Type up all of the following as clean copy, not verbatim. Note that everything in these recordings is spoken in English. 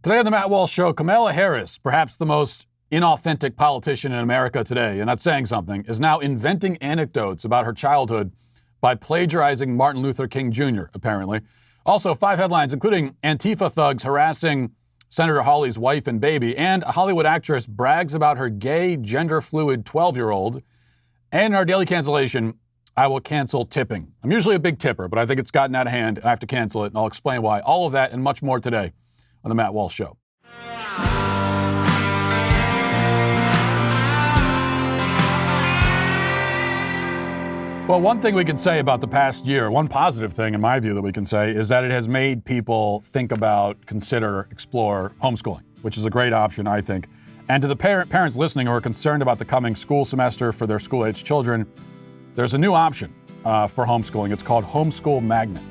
Today on the Matt Walsh Show, Kamala Harris, perhaps the most inauthentic politician in America today, and that's saying something, is now inventing anecdotes about her childhood by plagiarizing Martin Luther King Jr., apparently. Also, 5 headlines, including Antifa thugs harassing Senator Hawley's wife and baby, and a Hollywood actress brags about her gay, gender-fluid 12-year-old. And in our Daily Cancellation, I will cancel tipping. I'm usually a big tipper, but I think it's gotten out of hand, and I have to cancel it, and I'll explain why. All of that and much more today on the Matt Walsh Show. Well, one thing we can say about the past year, one positive thing in my view that we can say, is that it has made people think about, consider, explore homeschooling, which is a great option, I think. And to the parents listening who are concerned about the coming school semester for their school-aged children, there's a new option for homeschooling. It's called Homeschool Magnet.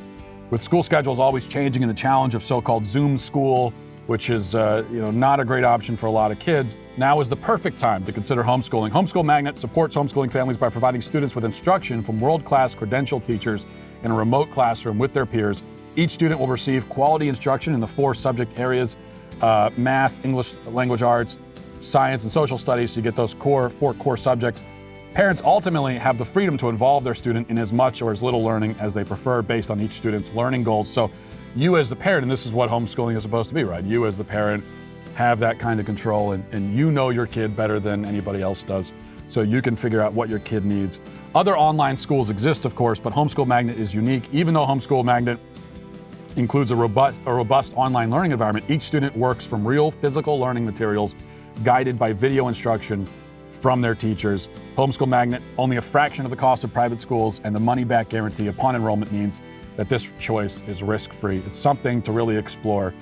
With school schedules always changing and the challenge of so-called Zoom school, which is not a great option for a lot of kids, now is the perfect time to consider homeschooling. Homeschool Magnet supports homeschooling families by providing students with instruction from world-class credentialed teachers in a remote classroom with their peers. Each student will receive quality instruction in the 4 subject areas, math, English language arts, science, and social studies. So you get those 4 core subjects. Parents ultimately have the freedom to involve their student in as much or as little learning as they prefer based on each student's learning goals. So you as the parent, and this is what homeschooling is supposed to be, right? You as the parent have that kind of control, and you know your kid better than anybody else does. So you can figure out what your kid needs. Other online schools exist, of course, but Homeschool Magnet is unique. Even though Homeschool Magnet includes a robust online learning environment, each student works from real physical learning materials guided by video instruction from their teachers. Homeschool Magnet, only a fraction of the cost of private schools, and the money-back guarantee upon enrollment means that this choice is risk-free. It's something to really explore.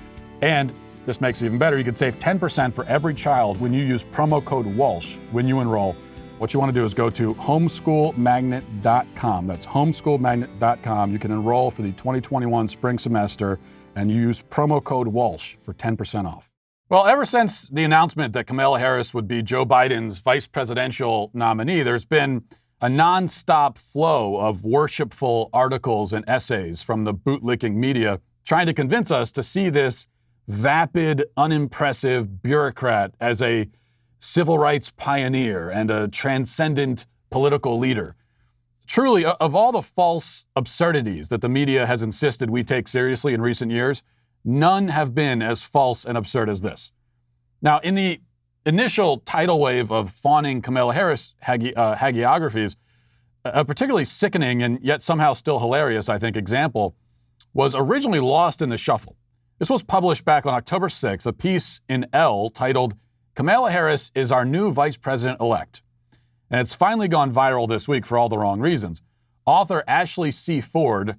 And this makes it even better. You can save 10% for every child when you use promo code Walsh when you enroll. What you want to do is go to homeschoolmagnet.com. That's homeschoolmagnet.com. You can enroll for the 2021 spring semester and use promo code Walsh for 10% off. Well, ever since the announcement that Kamala Harris would be Joe Biden's vice presidential nominee, there's been a nonstop flow of worshipful articles and essays from the bootlicking media trying to convince us to see this vapid, unimpressive bureaucrat as a civil rights pioneer and a transcendent political leader. Truly, of all the false absurdities that the media has insisted we take seriously in recent years, none have been as false and absurd as this. Now, in the initial tidal wave of fawning Kamala Harris hagiographies, a particularly sickening and yet somehow still hilarious, I think, example was originally lost in the shuffle. This was published back on October 6th, a piece in Elle titled, "Kamala Harris is our new vice president-elect." And it's finally gone viral this week for all the wrong reasons. Author Ashley C. Ford,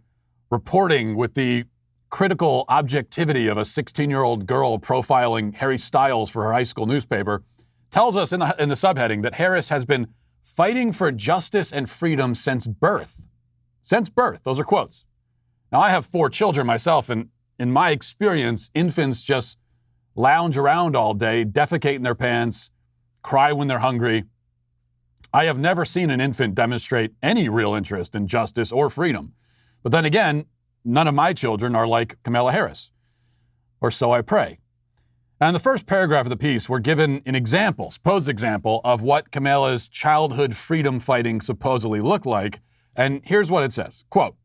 reporting with the critical objectivity of a 16-year-old girl profiling Harry Styles for her high school newspaper, tells us in the subheading that Harris has been fighting for justice and freedom since birth. Since birth. Those are quotes. Now, I have 4 children myself, and in my experience, infants just lounge around all day, defecate in their pants, cry when they're hungry. I have never seen an infant demonstrate any real interest in justice or freedom. But then again, none of my children are like Kamala Harris, or so I pray. And in the first paragraph of the piece, we're given an example, supposed example, of what Kamala's childhood freedom fighting supposedly looked like. And here's what it says, quote,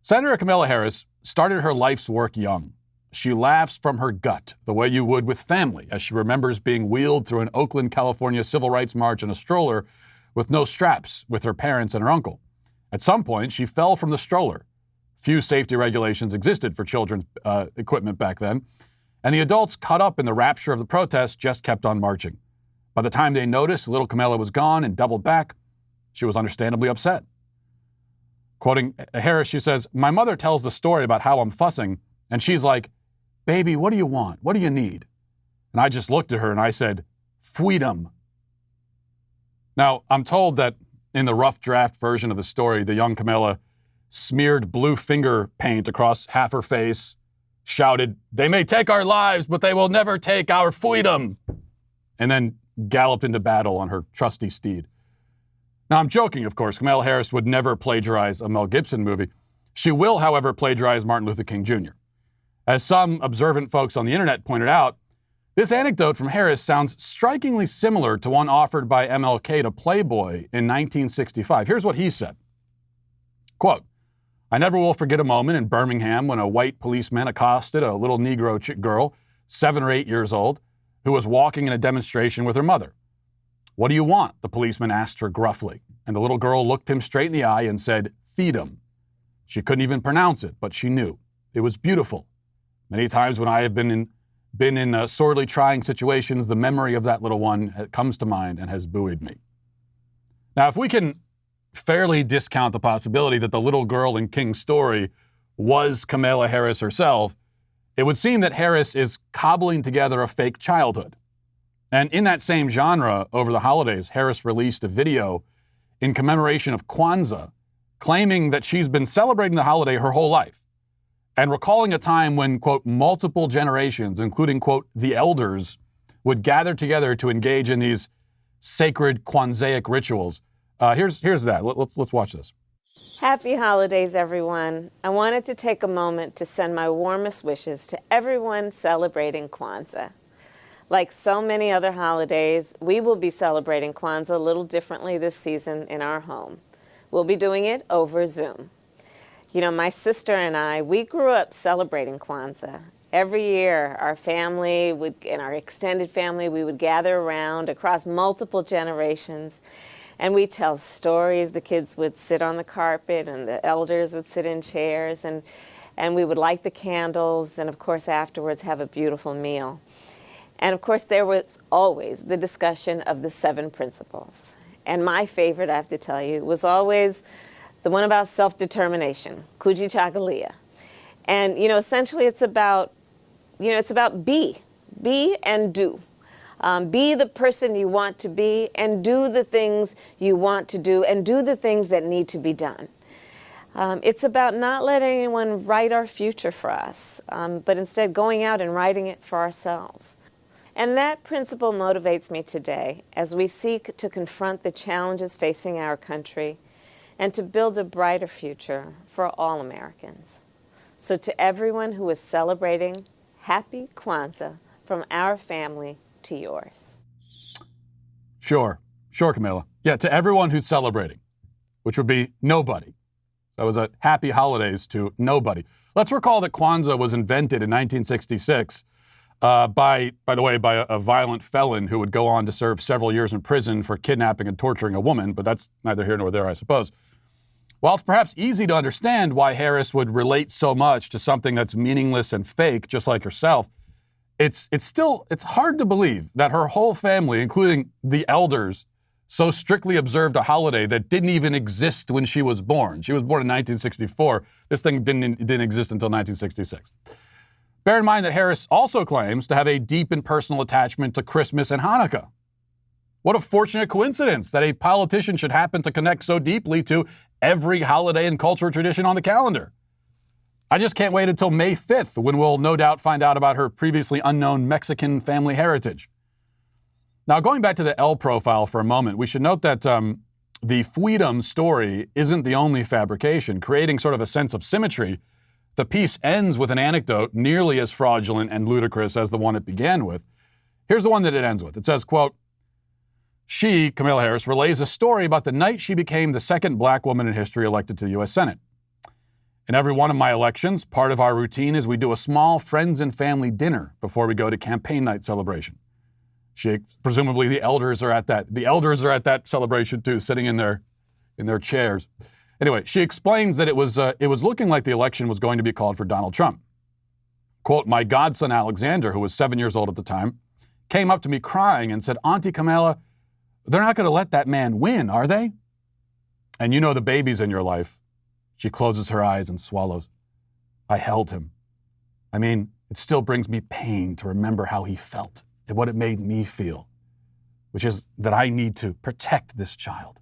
"Senator Kamala Harris started her life's work young. She laughs from her gut, the way you would with family, as she remembers being wheeled through an Oakland, California civil rights march in a stroller with no straps with her parents and her uncle. At some point, she fell from the stroller. Few safety regulations existed for children's equipment back then, and the adults caught up in the rapture of the protest just kept on marching. By the time they noticed little Kamala was gone and doubled back, she was understandably upset." Quoting Harris, she says, "My mother tells the story about how I'm fussing, and she's like, 'Baby, what do you want? What do you need?' And I just looked at her and I said, 'Freedom.'" Now, I'm told that in the rough draft version of the story, the young Kamala smeared blue finger paint across half her face, shouted, "They may take our lives, but they will never take our freedom," and then galloped into battle on her trusty steed. Now, I'm joking, of course. Kamala Harris would never plagiarize a Mel Gibson movie. She will, however, plagiarize Martin Luther King Jr. As some observant folks on the internet pointed out, this anecdote from Harris sounds strikingly similar to one offered by MLK to Playboy in 1965. Here's what he said. Quote, "I never will forget a moment in Birmingham when a white policeman accosted a little Negro girl, 7 or 8 years old, who was walking in a demonstration with her mother. 'What do you want?' the policeman asked her gruffly, and the little girl looked him straight in the eye and said, 'Feed 'em.' She couldn't even pronounce it, but she knew. It was beautiful. Many times when I have been in sorely trying situations, the memory of that little one comes to mind and has buoyed me." Now, if we can fairly discount the possibility that the little girl in King's story was Kamala Harris herself, it would seem that Harris is cobbling together a fake childhood. And in that same genre, over the holidays, Harris released a video in commemoration of Kwanzaa, claiming that she's been celebrating the holiday her whole life, and recalling a time when, quote, multiple generations, including, quote, the elders, would gather together to engage in these sacred Kwanzaic rituals. Here's that. Let's watch this. Happy holidays, everyone. I wanted to take a moment to send my warmest wishes to everyone celebrating Kwanzaa. Like so many other holidays, we will be celebrating Kwanzaa a little differently this season in our home. We'll be doing it over Zoom. You know, my sister and I, we grew up celebrating Kwanzaa. Every year, our family and our extended family, we would gather around across multiple generations, and we'd tell stories. The kids would sit on the carpet, and the elders would sit in chairs, and we would light the candles, and of course, afterwards, have a beautiful meal. And of course, there was always the discussion of the 7 principles. And my favorite, I have to tell you, was always the one about self-determination, Kujichagulia. And, you know, essentially it's about be and do. Be the person you want to be and do the things you want to do and do the things that need to be done. It's about not letting anyone write our future for us, but instead going out and writing it for ourselves. And that principle motivates me today as we seek to confront the challenges facing our country and to build a brighter future for all Americans. So to everyone who is celebrating, happy Kwanzaa from our family to yours. Sure, Camilla. Yeah, to everyone who's celebrating, which would be nobody. That was a happy holidays to nobody. Let's recall that Kwanzaa was invented in 1966 by a violent felon who would go on to serve several years in prison for kidnapping and torturing a woman, but that's neither here nor there, I suppose. While it's perhaps easy to understand why Harris would relate so much to something that's meaningless and fake, just like herself, it's hard to believe that her whole family, including the elders, so strictly observed a holiday that didn't even exist when she was born. She was born in 1964. This thing didn't exist until 1966. Bear in mind that Harris also claims to have a deep and personal attachment to Christmas and Hanukkah. What a fortunate coincidence that a politician should happen to connect so deeply to every holiday and cultural tradition on the calendar. I just can't wait until May 5th, when we'll no doubt find out about her previously unknown Mexican family heritage. Now, going back to the L profile for a moment, we should note that the Freedom story isn't the only fabrication. Creating sort of a sense of symmetry, the piece ends with an anecdote nearly as fraudulent and ludicrous as the one it began with. Here's the one that it ends with. It says, quote, "She, Kamala Harris, relays a story about the night she became the second black woman in history elected to the U.S. Senate. In every one of my elections, part of our routine is we do a small friends and family dinner before we go to campaign night celebration. Presumably the elders are at that celebration too, sitting in their chairs. Anyway, she explains that it was looking like the election was going to be called for Donald Trump. Quote, my godson Alexander, who was 7 years old at the time, came up to me crying and said, Auntie Kamala, they're not going to let that man win, are they? And you know the baby's in your life." She closes her eyes and swallows. "I held him. I mean, it still brings me pain to remember how he felt and what it made me feel, which is that I need to protect this child.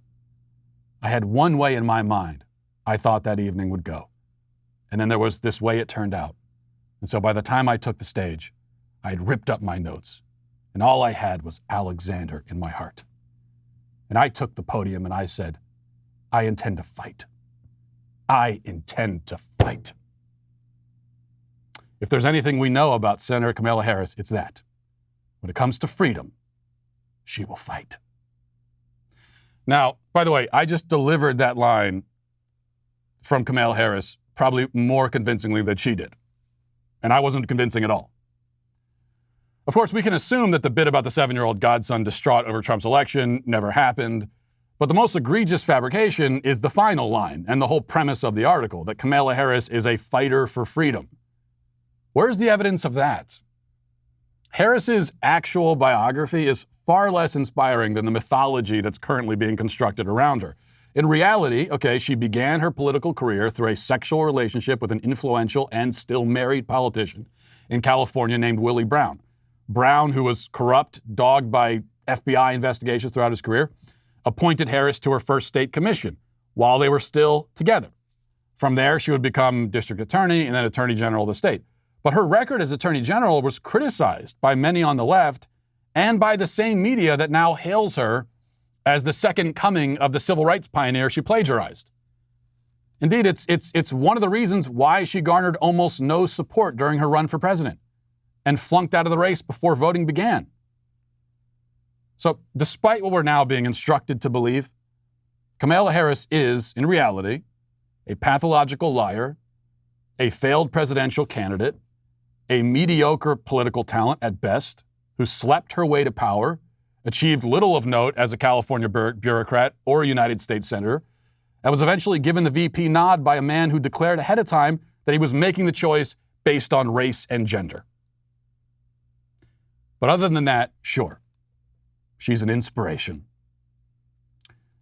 I had one way in my mind I thought that evening would go. And then there was this way it turned out. And so by the time I took the stage, I had ripped up my notes, and all I had was Alexander in my heart. And I took the podium and I said, I intend to fight. I intend to fight." If there's anything we know about Senator Kamala Harris, it's that. When it comes to freedom, she will fight. Now, by the way, I just delivered that line from Kamala Harris probably more convincingly than she did. And I wasn't convincing at all. Of course, we can assume that the bit about the 7-year-old godson distraught over Trump's election never happened. But the most egregious fabrication is the final line and the whole premise of the article, that Kamala Harris is a fighter for freedom. Where's the evidence of that? Harris's actual biography is far less inspiring than the mythology that's currently being constructed around her. In reality, she began her political career through a sexual relationship with an influential and still married politician in California named Willie Brown. Brown, who was corrupt, dogged by FBI investigations throughout his career, appointed Harris to her first state commission while they were still together. From there, she would become district attorney and then attorney general of the state. But her record as attorney general was criticized by many on the left and by the same media that now hails her as the second coming of the civil rights pioneer she plagiarized. Indeed, it's one of the reasons why she garnered almost no support during her run for president and flunked out of the race before voting began. So despite what we're now being instructed to believe, Kamala Harris is, in reality, a pathological liar, a failed presidential candidate, a mediocre political talent at best, who slept her way to power, achieved little of note as a California bureaucrat or a United States senator, and was eventually given the VP nod by a man who declared ahead of time that he was making the choice based on race and gender. But other than that, sure, she's an inspiration.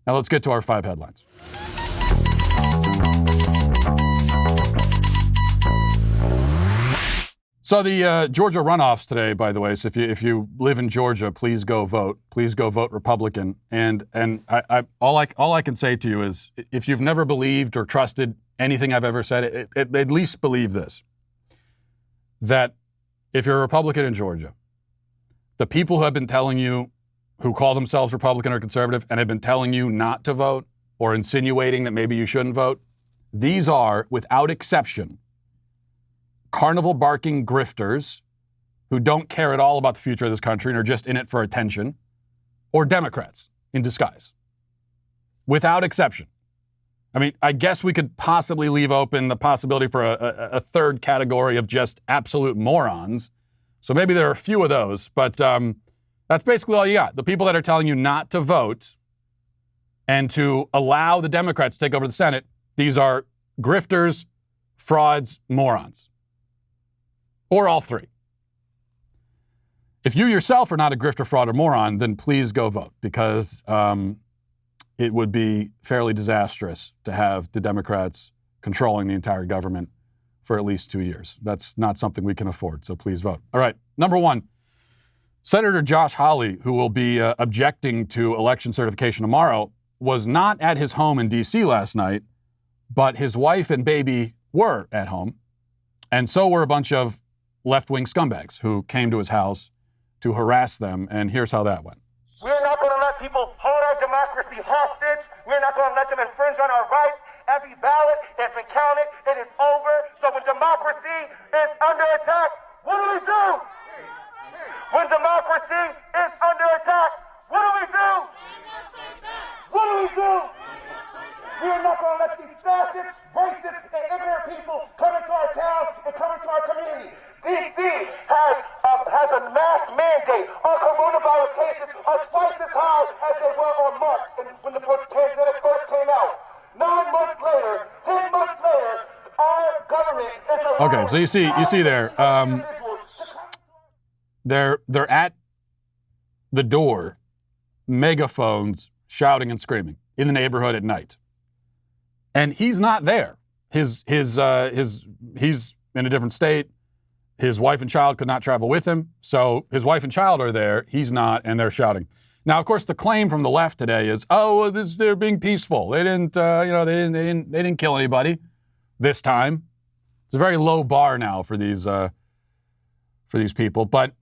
Now let's get to our 5 headlines. So the Georgia runoffs today, by the way, so if you live in Georgia, please go vote. Please go vote Republican. And all I can say to you is, if you've never believed or trusted anything I've ever said, at least believe this, that if you're a Republican in Georgia, the people who have been telling you, who call themselves Republican or conservative, and have been telling you not to vote or insinuating that maybe you shouldn't vote, these are, without exception, carnival-barking grifters who don't care at all about the future of this country and are just in it for attention, or Democrats in disguise. Without exception. I mean, I guess we could possibly leave open the possibility for a third category of just absolute morons. So maybe there are a few of those, but that's basically all you got. The people that are telling you not to vote and to allow the Democrats to take over the Senate, these are grifters, frauds, morons. Or all three. If you yourself are not a grifter, fraud, or moron, then please go vote, because it would be fairly disastrous to have the Democrats controlling the entire government for at least 2 years. That's not something we can afford, so please vote. All right, number 1, Senator Josh Hawley, who will be objecting to election certification tomorrow, was not at his home in D.C. last night, but his wife and baby were at home, and so were a bunch of left-wing scumbags who came to his house to harass them, and here's how that went. We're not going to let people hold our democracy hostage. We're not going to let them infringe on our rights. Every ballot has been counted. It is over. So when democracy is under attack, what do? When democracy is under attack, what do? What do? We are not going to let these fascists, racist, and ignorant people come into our town and come into our community. D.C. has a mass mandate. Our coronavirus cases are twice as high as they were on March when the pandemic first came out. 9 months later, 10 months later, our government is allowing... Okay, so you see there, they're at the door, megaphones shouting and screaming in the neighborhood at night. And he's not there. He's in a different state. His wife and child could not travel with him. So his wife and child are there. He's not, and they're shouting. Now, of course, the claim from the left today is, they're being peaceful. They didn't kill anybody this time. It's a very low bar now for these people. But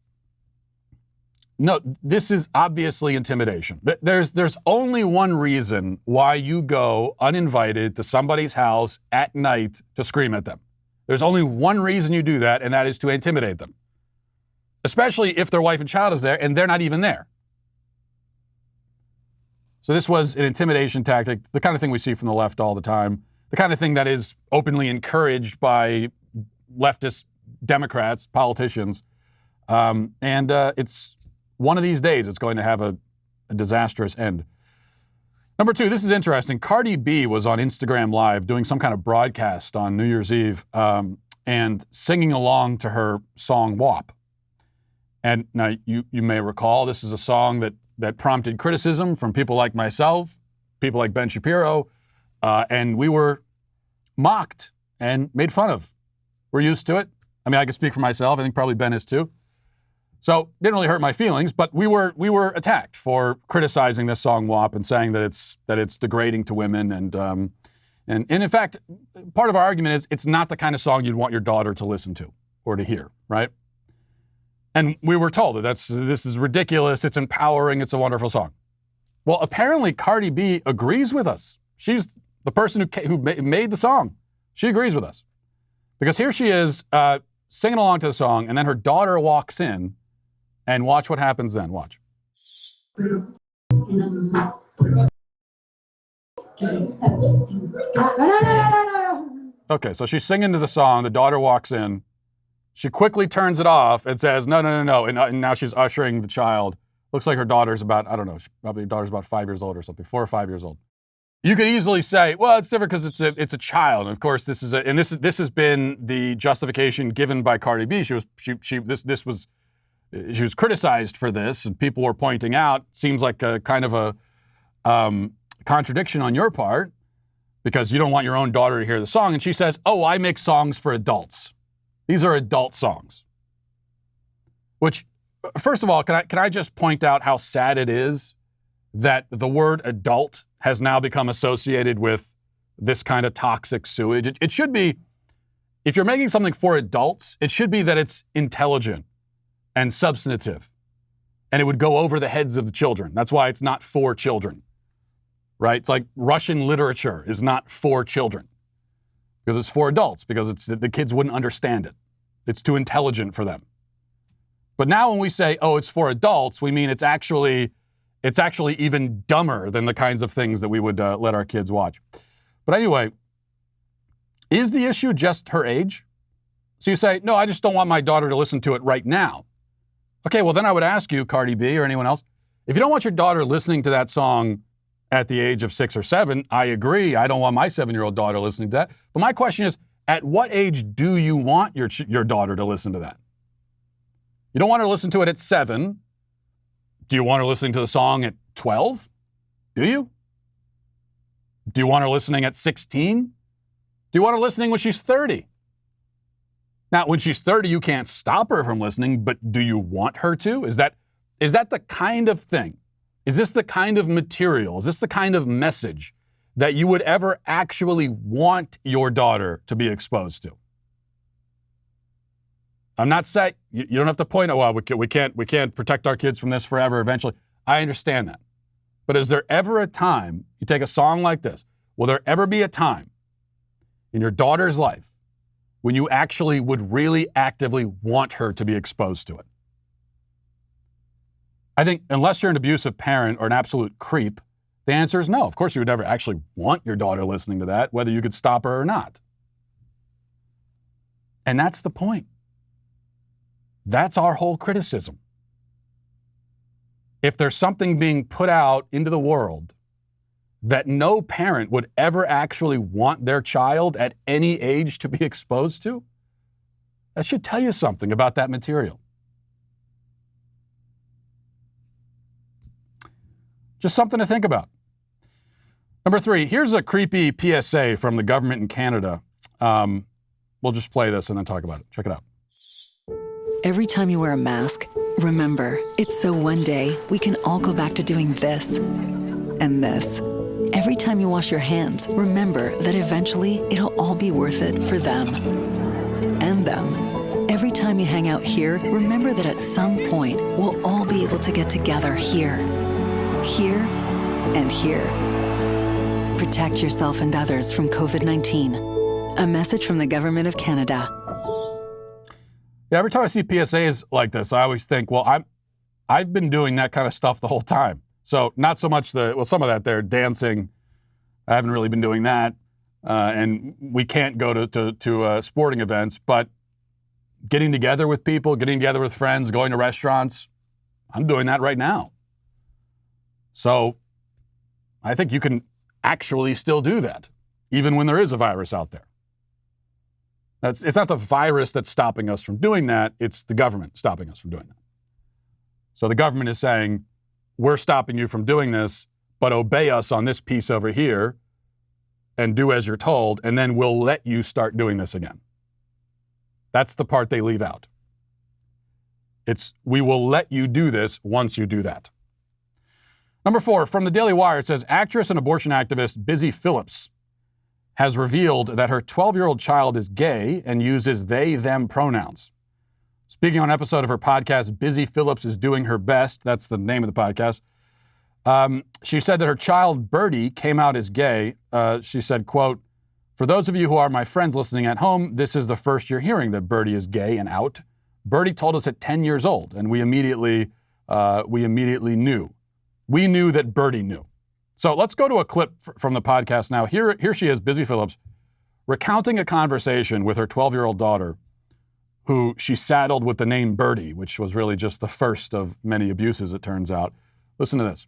no, this is obviously intimidation. There's only one reason why you go uninvited to somebody's house at night to scream at them. There's only one reason you do that, and that is to intimidate them. Especially if their wife and child is there and they're not even there. So this was an intimidation tactic, the kind of thing we see from the left all the time, the kind of thing that is openly encouraged by leftist Democrats, politicians. It's one of these days it's going to have a disastrous end. Number two, this is interesting. Cardi B was on Instagram Live doing some kind of broadcast on New Year's Eve and singing along to her song WAP. And now you may recall this is a song that prompted criticism from people like myself, people like Ben Shapiro, and we were mocked and made fun of. We're used to it. I mean, I can speak for myself. I think probably Ben is too. So didn't really hurt my feelings, but we were attacked for criticizing this song WAP and saying that it's degrading to women and in fact, part of our argument is it's not the kind of song you'd want your daughter to listen to or to hear, right? And we were told that this is ridiculous, it's empowering, it's a wonderful song. Well, apparently Cardi B agrees with us. She's the person who made the song. She agrees with us. Because here she is singing along to the song, and then her daughter walks in, and watch what happens then. Watch. Okay, so she's singing to the song. The daughter walks in. She quickly turns it off and says, no. And now she's ushering the child. Looks like her daughter's about, I don't know, probably her daughter's about 5 years old or something, 4 or 5 years old. You could easily say, well, it's different because it's a child. And of course, this has been the justification given by Cardi B. She was criticized for this, and people were pointing out, seems like a kind of a contradiction on your part because you don't want your own daughter to hear the song. And she says, oh, I make songs for adults. These are adult songs. Which, first of all, can I just point out how sad it is that the word adult has now become associated with this kind of toxic sewage? It should be, if you're making something for adults, it should be that it's intelligent and substantive, and it would go over the heads of the children. That's why it's not for children, right? It's like Russian literature is not for children because it's for adults, because the kids wouldn't understand it. It's too intelligent for them. But now when we say, oh, it's for adults, we mean it's actually even dumber than the kinds of things that we would let our kids watch. But anyway, is the issue just her age? So you say, no, I just don't want my daughter to listen to it right now. Okay, well then I would ask you, Cardi B or anyone else, if you don't want your daughter listening to that song at the age of 6 or 7, I agree. I don't want my 7-year-old daughter listening to that. But my question is, at what age do you want your daughter to listen to that? You don't want her to listen to it at 7. Do you want her listening to the song at 12? Do you? Do you want her listening at 16? Do you want her listening when she's 30? Now, when she's 30, you can't stop her from listening, but do you want her to? Is that the kind of thing? Is this the kind of material? Is this the kind of message that you would ever actually want your daughter to be exposed to? I'm not saying, you don't have to point out, well, we can't protect our kids from this forever eventually. I understand that. But is there ever a time, you take a song like this, will there ever be a time in your daughter's life when you actually would really actively want her to be exposed to it? I think unless you're an abusive parent or an absolute creep, the answer is no. Of course, you would never actually want your daughter listening to that, whether you could stop her or not. And that's the point. That's our whole criticism. If there's something being put out into the world that no parent would ever actually want their child at any age to be exposed to, that should tell you something about that material. Just something to think about. Number 3, here's a creepy PSA from the government in Canada. We'll just play this and then talk about it. Check it out. Every time you wear a mask, remember, it's so one day we can all go back to doing this and this. Every time you wash your hands, remember that eventually it'll all be worth it for them and them. Every time you hang out here, remember that at some point we'll all be able to get together here, and here. Protect yourself and others from COVID-19. A message from the Government of Canada. Yeah, every time I see PSAs like this, I always think, well, I've been doing that kind of stuff the whole time. So not so much some of that there, dancing. I haven't really been doing that. And we can't go to sporting events, but getting together with people, getting together with friends, going to restaurants, I'm doing that right now. So I think you can actually still do that, even when there is a virus out there. It's not the virus that's stopping us from doing that. It's the government stopping us from doing that. So the government is saying, we're stopping you from doing this, but obey us on this piece over here and do as you're told, and then we'll let you start doing this again. That's the part they leave out. It's, we will let you do this once you do that. Number 4, from the Daily Wire, it says, actress and abortion activist Busy Phillips has revealed that her 12-year-old child is gay and uses they, them pronouns. Speaking on an episode of her podcast, Busy Phillips is Doing Her Best, that's the name of the podcast, she said that her child, Birdie, came out as gay. She said, quote, for those of you who are my friends listening at home, this is the first you're hearing that Birdie is gay and out. Birdie told us at 10 years old, and we immediately knew. We knew that Birdie knew. So let's go to a clip from the podcast now. Here she is, Busy Phillips, recounting a conversation with her 12-year-old daughter, who she saddled with the name Birdie, which was really just the first of many abuses, it turns out. Listen to this.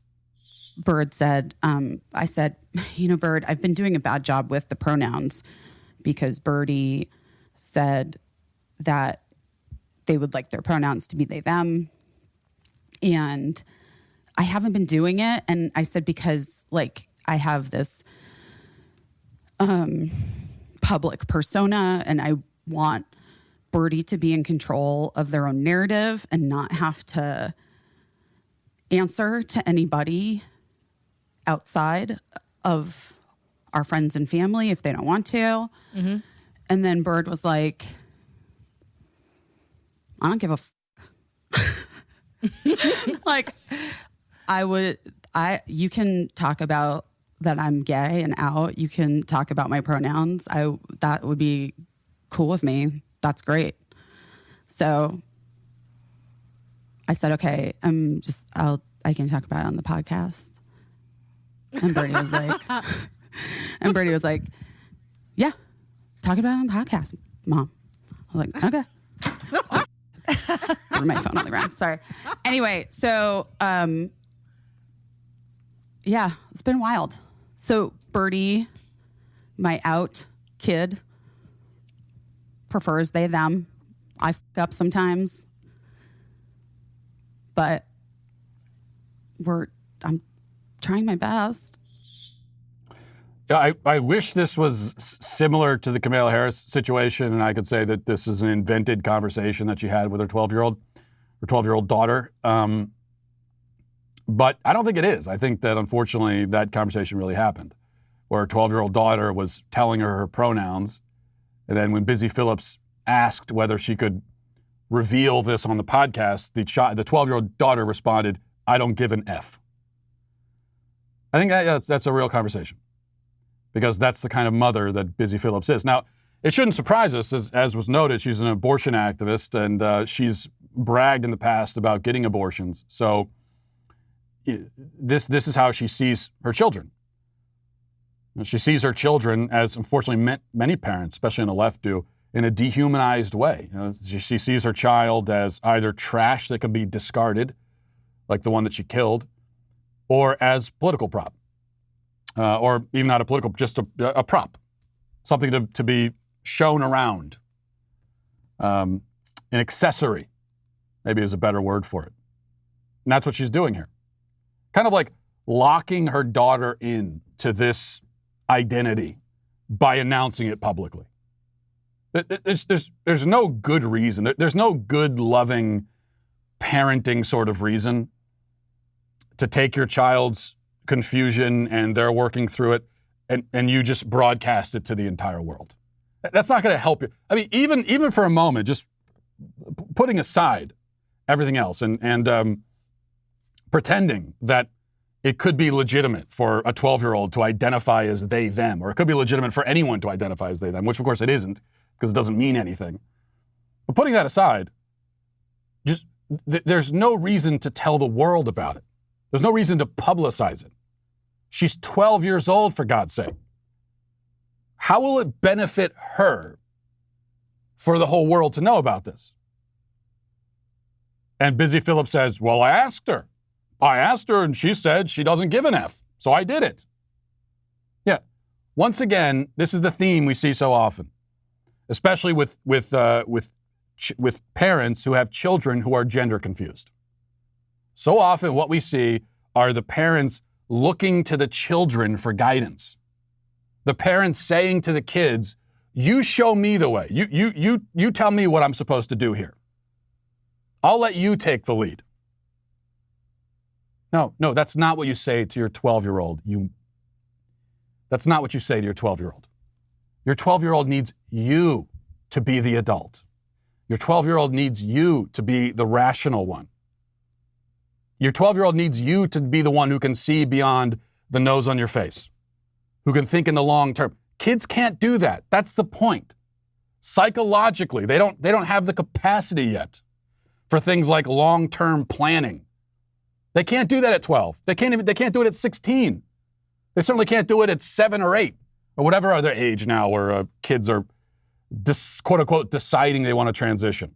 Bird said, I said, Bird, I've been doing a bad job with the pronouns because Birdie said that they would like their pronouns to be they, them. And I haven't been doing it. And I said, because I have this public persona and I want Birdie to be in control of their own narrative and not have to answer to anybody outside of our friends and family if they don't want to. Mm-hmm. And then Bird was like, I don't give a you can talk about that I'm gay and out. You can talk about my pronouns. That would be cool with me. That's great. So I said, okay, I can talk about it on the podcast. And Birdie was like, yeah, talk about it on the podcast, Mom. I was like, okay. Threw my phone on the ground. Sorry. Anyway, so yeah, it's been wild. So Birdie, my out kid, prefers they, them. I f*** up sometimes. But I'm trying my best. Yeah, I wish this was similar to the Kamala Harris situation, and I could say that this is an invented conversation that she had with her 12-year-old daughter. But I don't think it is. I think that, unfortunately, that conversation really happened, where her 12-year-old daughter was telling her pronouns, and then when Busy Phillips asked whether she could reveal this on the podcast, the 12-year-old daughter responded, I don't give an F. I think that's a real conversation, because that's the kind of mother that Busy Phillips is. Now, it shouldn't surprise us, as was noted, she's an abortion activist, and she's bragged in the past about getting abortions. So this is how she sees her children. She sees her children, as unfortunately many parents, especially on the left, do, in a dehumanized way. She sees her child as either trash that can be discarded, like the one that she killed, or as political prop. Or even not a political, just a prop. Something to be shown around. An accessory, maybe is a better word for it. And that's what she's doing here. Kind of like locking her daughter in to this identity by announcing it publicly. There's no good reason. There's no good, loving, parenting sort of reason to take your child's confusion and they're working through it and you just broadcast it to the entire world. That's not going to help you. I mean, even for a moment, just putting aside everything else and pretending that it could be legitimate for a 12-year-old to identify as they, them, or it could be legitimate for anyone to identify as they, them, which of course it isn't because it doesn't mean anything. But putting that aside, just there's no reason to tell the world about it. There's no reason to publicize it. She's 12 years old, for God's sake. How will it benefit her for the whole world to know about this? And Busy Phillips says, well, I asked her and she said she doesn't give an F, so I did it. Yeah. Once again, this is the theme we see so often, especially with parents who have children who are gender confused. So often what we see are the parents looking to the children for guidance. The parents saying to the kids, you show me the way. You tell me what I'm supposed to do here. I'll let you take the lead. No, that's not what you say to your 12-year-old. That's not what you say to your 12-year-old. Your 12-year-old needs you to be the adult. Your 12-year-old needs you to be the rational one. Your 12-year-old needs you to be the one who can see beyond the nose on your face, who can think in the long term. Kids can't do that. That's the point. Psychologically, they don't have the capacity yet for things like long-term planning. They can't do that at 12. They can't do it at 16. They certainly can't do it at 7 or 8 or whatever other age now where kids are quote unquote deciding they want to transition.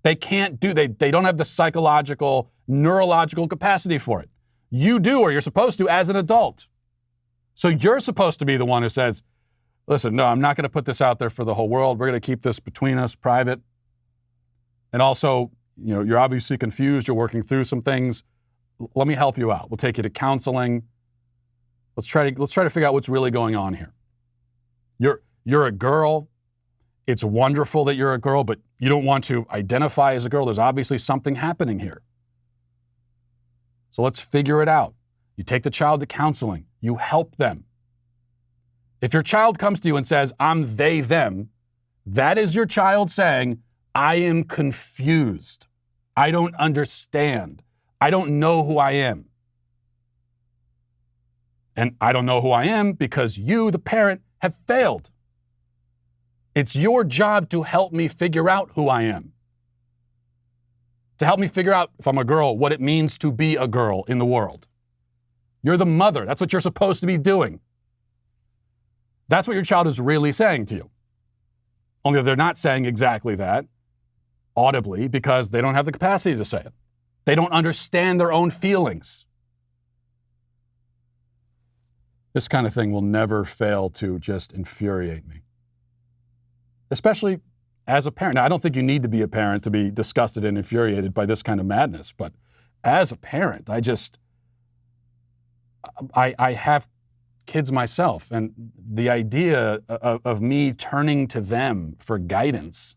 They don't have the psychological, neurological capacity for it. You do, or you're supposed to as an adult. So you're supposed to be the one who says, listen, no, I'm not going to put this out there for the whole world. We're going to keep this between us, private. And also, you're obviously confused. You're working through some things. Let me help you out. We'll take you to counseling. Let's try to figure out what's really going on here. You're a girl. It's wonderful that you're a girl, but you don't want to identify as a girl. There's obviously something happening here. So let's figure it out. You take the child to counseling. You help them. If your child comes to you and says, I'm they, them, that is your child saying, I am confused. I don't understand. I don't know who I am. And I don't know who I am because you, the parent, have failed. It's your job to help me figure out who I am. To help me figure out, if I'm a girl, what it means to be a girl in the world. You're the mother. That's what you're supposed to be doing. That's what your child is really saying to you. Only they're not saying exactly that audibly because they don't have the capacity to say it. They don't understand their own feelings. This kind of thing will never fail to just infuriate me. Especially as a parent. Now, I don't think you need to be a parent to be disgusted and infuriated by this kind of madness, but as a parent, I have kids myself, and the idea of me turning to them for guidance,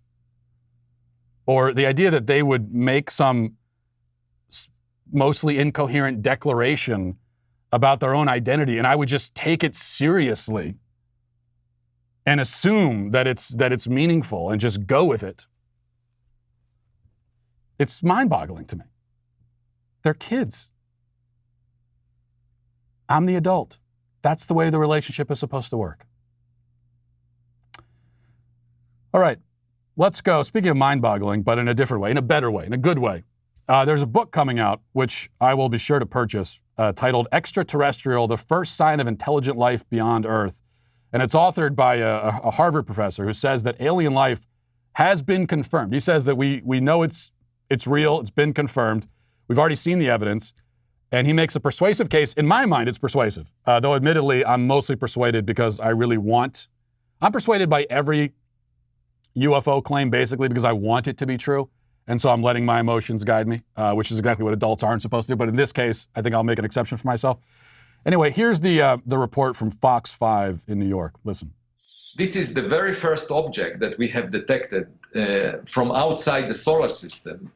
or the idea that they would make some mostly incoherent declaration about their own identity, and I would just take it seriously and assume that it's meaningful and just go with it. It's mind-boggling to me. They're kids. I'm the adult. That's the way the relationship is supposed to work. All right, let's go. Speaking of mind-boggling, but in a different way, in a better way, in a good way. There's a book coming out, which I will be sure to purchase, titled Extraterrestrial, The First Sign of Intelligent Life Beyond Earth. And it's authored by a Harvard professor who says that alien life has been confirmed. He says that we know it's real, it's been confirmed. We've already seen the evidence. And he makes a persuasive case. In my mind, it's persuasive. Though admittedly, I'm mostly persuaded because I'm persuaded by every UFO claim basically because I want it to be true. And so I'm letting my emotions guide me, which is exactly what adults aren't supposed to do. But in this case, I think I'll make an exception for myself. Anyway, here's the report from Fox 5 in New York. Listen. This is the very first object that we have detected from outside the solar system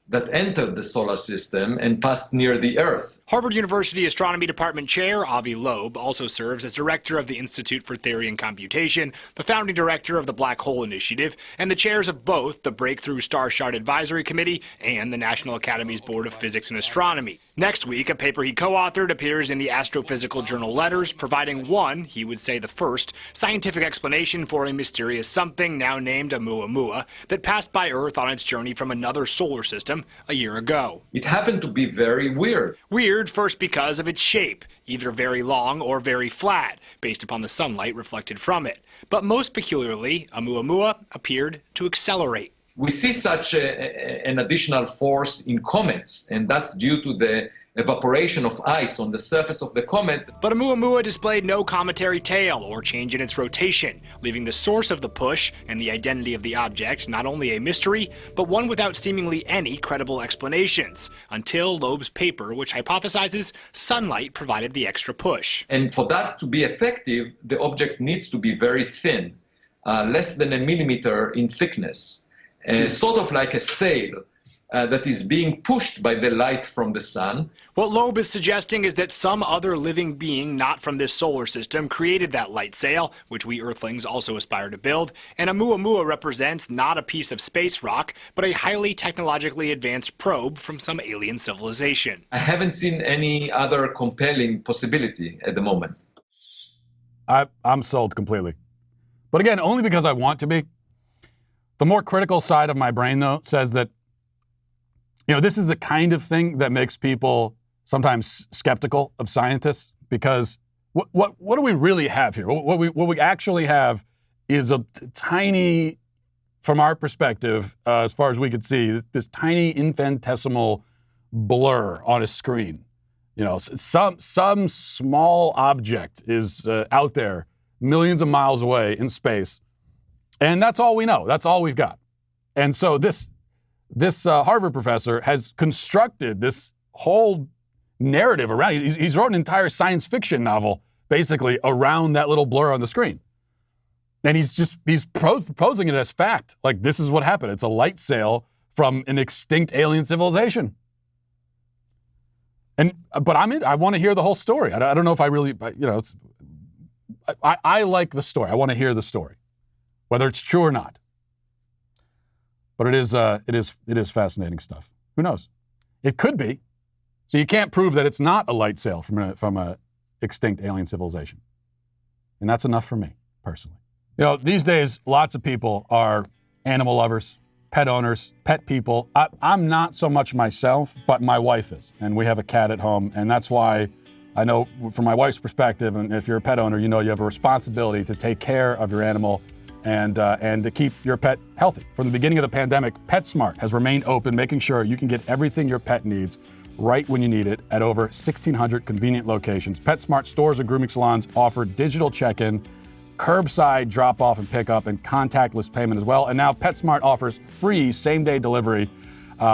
that entered the solar system and passed near the Earth. Harvard University Astronomy Department Chair Avi Loeb also serves as director of the Institute for Theory and Computation, the founding director of the Black Hole Initiative, and the chairs of both the Breakthrough Starshot Advisory Committee and the National Academy's Board of Physics and Astronomy. Next week, a paper he co-authored appears in the Astrophysical Journal Letters, providing one, he would say the first, scientific explanation for a mysterious something now named Oumuamua that passed by Earth on its journey from another solar system a year ago. It happened to be very weird. Weird first because of its shape, either very long or very flat, based upon the sunlight reflected from it. But most peculiarly, Oumuamua appeared to accelerate. We see such an additional force in comets, and that's due to the evaporation of ice on the surface of the comet. But Oumuamua displayed no cometary tail or change in its rotation, leaving the source of the push and the identity of the object not only a mystery, but one without seemingly any credible explanations, until Loeb's paper, which hypothesizes sunlight provided the extra push. And for that to be effective, the object needs to be very thin, less than 1 millimeter in thickness, sort of like a sail that is being pushed by the light from the sun. What Loeb is suggesting is that some other living being not from this solar system created that light sail, which we Earthlings also aspire to build, and Oumuamua represents not a piece of space rock, but a highly technologically advanced probe from some alien civilization. I haven't seen any other compelling possibility at the moment. I'm sold completely. But again, only because I want to be. The more critical side of my brain, though, says that this is the kind of thing that makes people sometimes skeptical of scientists, because what do we really have here? What we actually have is a tiny, from our perspective, as far as we could see, this tiny infinitesimal blur on a screen. Some small object is out there, millions of miles away in space, and that's all we know. That's all we've got. And so this Harvard professor has constructed this whole narrative around. He's wrote an entire science fiction novel, basically, around that little blur on the screen. And he's proposing it as fact. Like, this is what happened. It's a light sail from an extinct alien civilization. But I want to hear the whole story. I don't know if I really, I like the story. I want to hear the story, whether it's true or not. But it is fascinating stuff. Who knows? It could be. So you can't prove that it's not a light sail from a extinct alien civilization. And that's enough for me, personally. These days, lots of people are animal lovers, pet owners, pet people. I'm not so much myself, but my wife is. And we have a cat at home. And that's why I know from my wife's perspective, and if you're a pet owner, you have a responsibility to take care of your animal and to keep your pet healthy. From the beginning of the pandemic, PetSmart has remained open, making sure you can get everything your pet needs right when you need it at over 1,600 convenient locations. PetSmart stores and grooming salons offer digital check-in, curbside drop-off and pickup, and contactless payment as well. And now PetSmart offers free same-day delivery,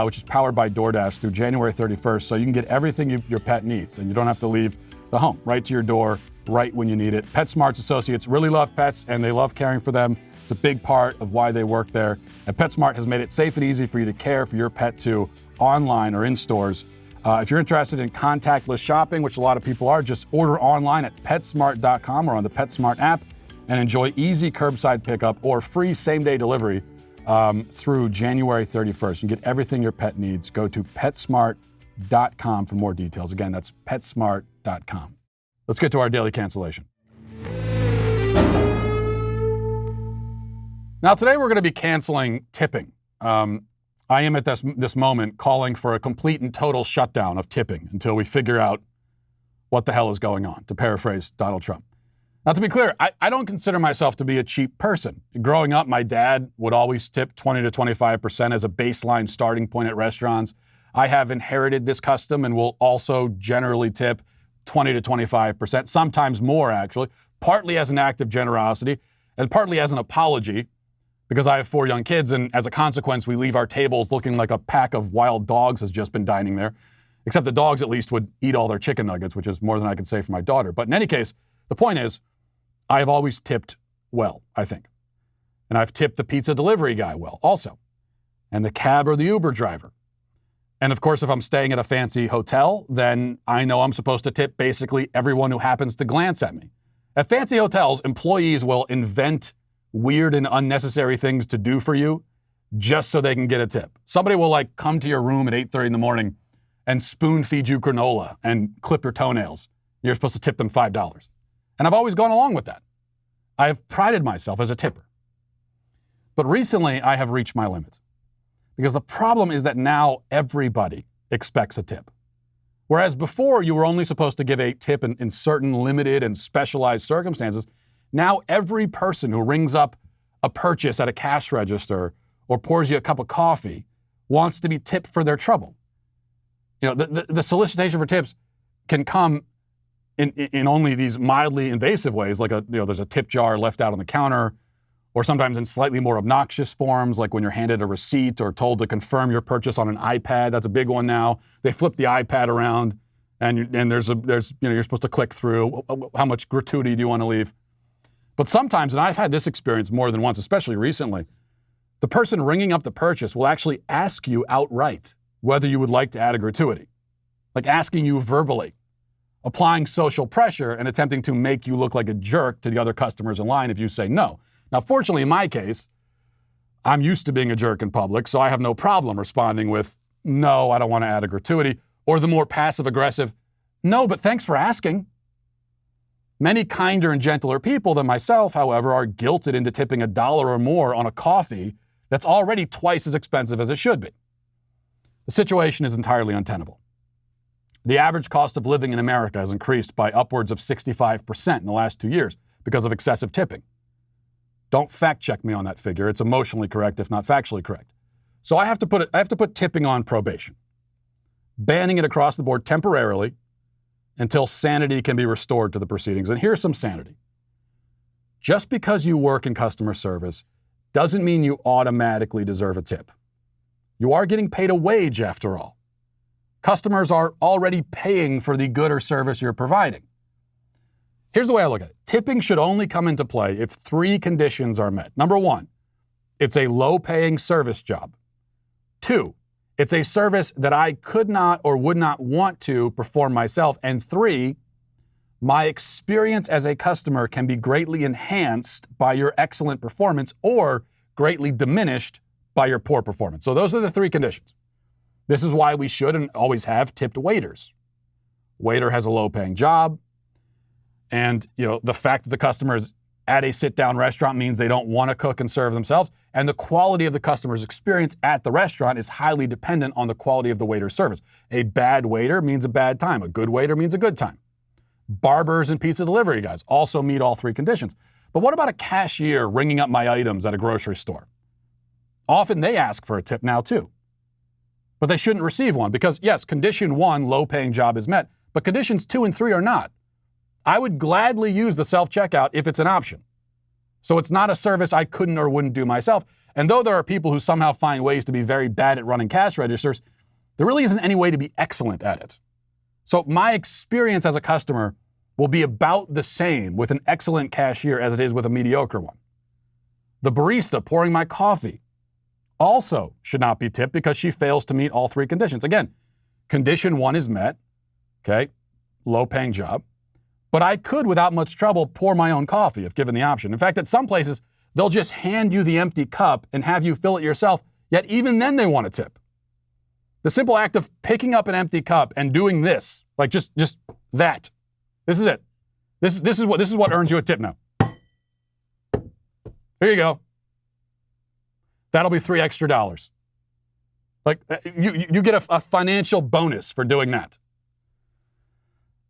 which is powered by DoorDash through January 31st, so you can get everything your pet needs, and you don't have to leave the home, right to your door, right when you need it. PetSmart's associates really love pets, and they love caring for them. It's a big part of why they work there. And PetSmart has made it safe and easy for you to care for your pet too, online or in stores. If you're interested in contactless shopping, which a lot of people are, just order online at PetSmart.com or on the PetSmart app and enjoy easy curbside pickup or free same-day delivery through January 31st. You can get everything your pet needs. Go to PetSmart.com for more details. Again, that's PetSmart.com. Let's get to our daily cancellation. Now, today we're going to be canceling tipping. I am at this moment calling for a complete and total shutdown of tipping until we figure out what the hell is going on, to paraphrase Donald Trump. Now, to be clear, I don't consider myself to be a cheap person. Growing up, my dad would always tip 20 to 25% as a baseline starting point at restaurants. I have inherited this custom and will also generally tip 20 to 25%, sometimes more actually, partly as an act of generosity and partly as an apology, because I have 4 young kids, and as a consequence, we leave our tables looking like a pack of wild dogs has just been dining there, except the dogs at least would eat all their chicken nuggets, which is more than I can say for my daughter. But in any case, the point is, I have always tipped well, I think. And I've tipped the pizza delivery guy well also, and the cab or the Uber driver. And of course, if I'm staying at a fancy hotel, then I know I'm supposed to tip basically everyone who happens to glance at me. At fancy hotels, employees will invent weird and unnecessary things to do for you just so they can get a tip. Somebody will like come to your room at 8:30 in the morning and spoon feed you granola and clip your toenails. You're supposed to tip them $5. And I've always gone along with that. I have prided myself as a tipper. But recently, I have reached my limit. Because the problem is that now everybody expects a tip. Whereas before, you were only supposed to give a tip in certain limited and specialized circumstances, now every person who rings up a purchase at a cash register or pours you a cup of coffee wants to be tipped for their trouble. You know, the solicitation for tips can come in only these mildly invasive ways, like there's a tip jar left out on the counter, or sometimes in slightly more obnoxious forms, like when you're handed a receipt or told to confirm your purchase on an iPad. That's a big one now. They flip the iPad around, and there's you're supposed to click through how much gratuity do you want to leave. But sometimes, and I've had this experience more than once, especially recently, the person ringing up the purchase will actually ask you outright whether you would like to add a gratuity, like asking you verbally, applying social pressure and attempting to make you look like a jerk to the other customers in line if you say no. Now, fortunately, in my case, I'm used to being a jerk in public, so I have no problem responding with, no, I don't want to add a gratuity, or the more passive-aggressive, no, but thanks for asking. Many kinder and gentler people than myself, however, are guilted into tipping $1 or more on a coffee that's already twice as expensive as it should be. The situation is entirely untenable. The average cost of living in America has increased by upwards of 65% in the last 2 years because of excessive tipping. Don't fact check me on that figure. It's emotionally correct, if not factually correct. So I have to put tipping on probation, banning it across the board temporarily until sanity can be restored to the proceedings. And here's some sanity. Just because you work in customer service doesn't mean you automatically deserve a tip. You are getting paid a wage after all. Customers are already paying for the good or service you're providing. Here's the way I look at it. Tipping should only come into play if 3 conditions are met. Number 1, it's a low-paying service job. 2, it's a service that I could not or would not want to perform myself. And 3, my experience as a customer can be greatly enhanced by your excellent performance or greatly diminished by your poor performance. So those are the 3 conditions. This is why we should and always have tipped waiters. Waiter has a low-paying job. And, the fact that the customer is at a sit-down restaurant means they don't want to cook and serve themselves. And the quality of the customer's experience at the restaurant is highly dependent on the quality of the waiter's service. A bad waiter means a bad time. A good waiter means a good time. Barbers and pizza delivery guys also meet all 3 conditions. But what about a cashier ringing up my items at a grocery store? Often they ask for a tip now too. But they shouldn't receive one because, yes, condition 1, low-paying job, is met, but conditions 2 and 3 are not. I would gladly use the self-checkout if it's an option. So it's not a service I couldn't or wouldn't do myself. And though there are people who somehow find ways to be very bad at running cash registers, there really isn't any way to be excellent at it. So my experience as a customer will be about the same with an excellent cashier as it is with a mediocre one. The barista pouring my coffee also should not be tipped because she fails to meet all 3 conditions. Again, condition 1 is met, okay, low-paying job. But I could, without much trouble, pour my own coffee if given the option. In fact, at some places, they'll just hand you the empty cup and have you fill it yourself, yet even then they want a tip. The simple act of picking up an empty cup and doing this, like just that, this is it. This is what earns you a tip now. Here you go. That'll be $3 extra. Like you get a financial bonus for doing that.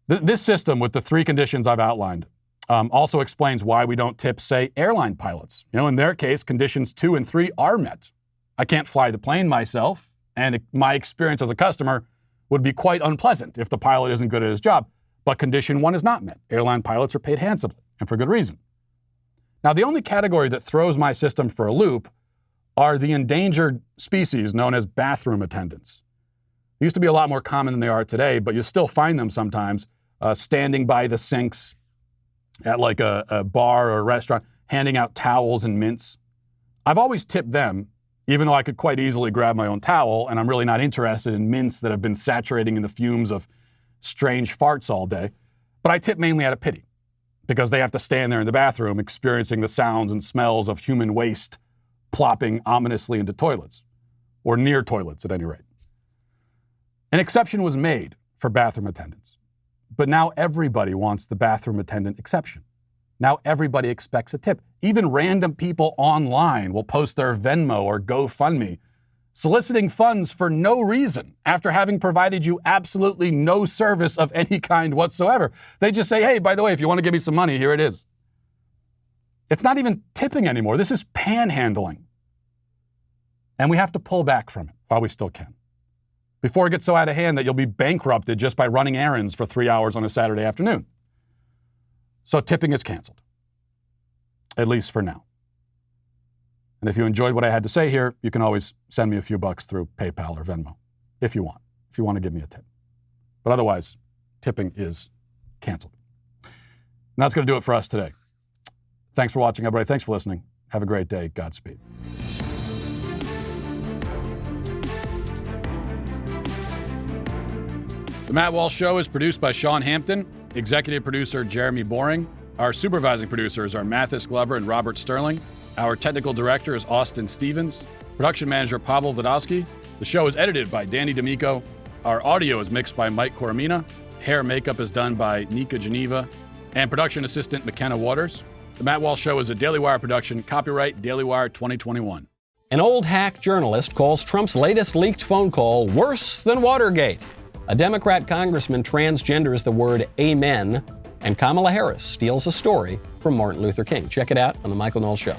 This system with the 3 conditions I've outlined also explains why we don't tip, say, airline pilots. In their case, conditions 2 and 3 are met. I can't fly the plane myself, and my experience as a customer would be quite unpleasant if the pilot isn't good at his job. But condition 1 is not met. Airline pilots are paid handsomely, and for good reason. Now, the only category that throws my system for a loop are the endangered species known as bathroom attendants. They used to be a lot more common than they are today, but you still find them sometimes standing by the sinks at like a bar or a restaurant, handing out towels and mints. I've always tipped them, even though I could quite easily grab my own towel, and I'm really not interested in mints that have been saturating in the fumes of strange farts all day. But I tip mainly out of pity, because they have to stand there in the bathroom experiencing the sounds and smells of human waste plopping ominously into toilets, or near toilets at any rate. An exception was made for bathroom attendants, but now everybody wants the bathroom attendant exception. Now everybody expects a tip. Even random people online will post their Venmo or GoFundMe, soliciting funds for no reason after having provided you absolutely no service of any kind whatsoever. They just say, hey, by the way, if you want to give me some money, here it is. It's not even tipping anymore. This is panhandling. And we have to pull back from it while we still can, before it gets so out of hand that you'll be bankrupted just by running errands for 3 hours on a Saturday afternoon. So tipping is canceled, at least for now. And if you enjoyed what I had to say here, you can always send me a few bucks through PayPal or Venmo, if you want to give me a tip. But otherwise, tipping is canceled. And that's going to do it for us today. Thanks for watching, everybody. Thanks for listening. Have a great day. Godspeed. The Matt Walsh Show is produced by Sean Hampton, executive producer Jeremy Boring. Our supervising producers are Mathis Glover and Robert Sterling. Our technical director is Austin Stevens. Production manager Pavel Vodosky. The show is edited by Danny D'Amico. Our audio is mixed by Mike Coromina. Hair and makeup is done by Nika Geneva. And production assistant McKenna Waters. The Matt Walsh Show is a Daily Wire production. Copyright Daily Wire 2021. An old hack journalist calls Trump's latest leaked phone call worse than Watergate. A Democrat congressman transgenders the word amen, and Kamala Harris steals a story from Martin Luther King. Check it out on The Michael Knowles Show.